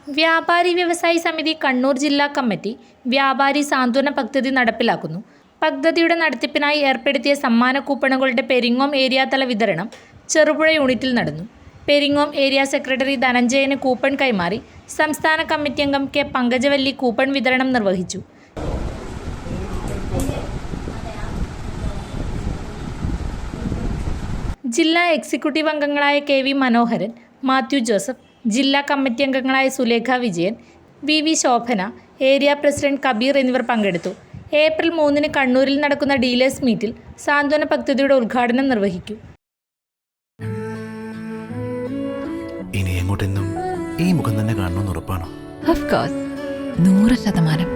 വ്യാപാരി വ്യവസായി സമിതി കണ്ണൂർ ജില്ലാ കമ്മിറ്റി വ്യാപാരി സാന്ത്വന പദ്ധതി നടപ്പിലാക്കുന്നു. പദ്ധതിയുടെ നടത്തിപ്പിനായി ഏർപ്പെടുത്തിയ സമ്മാന കൂപ്പണുകളുടെ പെരിങ്ങോം ഏരിയാതല വിതരണം ചെറുപുഴ യൂണിറ്റിൽ നടന്നു. പെരിങ്ങോം ഏരിയ സെക്രട്ടറി ധനഞ്ജയന് കൂപ്പൺ കൈമാറി. സംസ്ഥാന കമ്മിറ്റി അംഗം കെ പങ്കജവല്ലി കൂപ്പൺ വിതരണം നിർവഹിച്ചു. ജില്ലാ എക്സിക്യൂട്ടീവ് അംഗങ്ങളായ കെ വി മനോഹരൻ, മാത്യു ജോസഫ്, ജില്ലാ കമ്മിറ്റി അംഗങ്ങളായ Sulekha Vijayan, V V Shobhana, area president Kabeer എന്നിവർ പങ്കെടുത്തു. ഏപ്രിൽ 3 കണ്ണൂരിൽ നടക്കുന്ന ഡീലേഴ്സ് മീറ്റിൽ സാന്ത്വന പദ്ധതിയുടെ ഉദ്ഘാടനം നിർവഹിക്കും. ഇനി എങ്ങോട്ടെന്നും ഈ മുഖം തന്നെ കാണണമെന്ന് ഉറപ്പാണോ? Of course, 100%.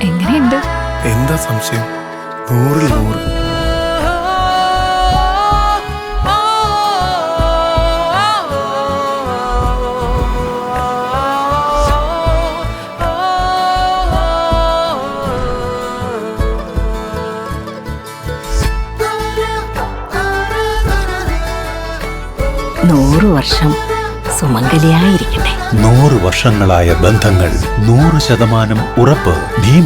എങ്ങനെയുണ്ട്? എന്താ സംശയം? 100-ൽ 100. വർഷം സുമംഗലിയായിരിക്കട്ടെ. 100 വർഷങ്ങളായ ബന്ധങ്ങൾ, 100% ഉറപ്പ്.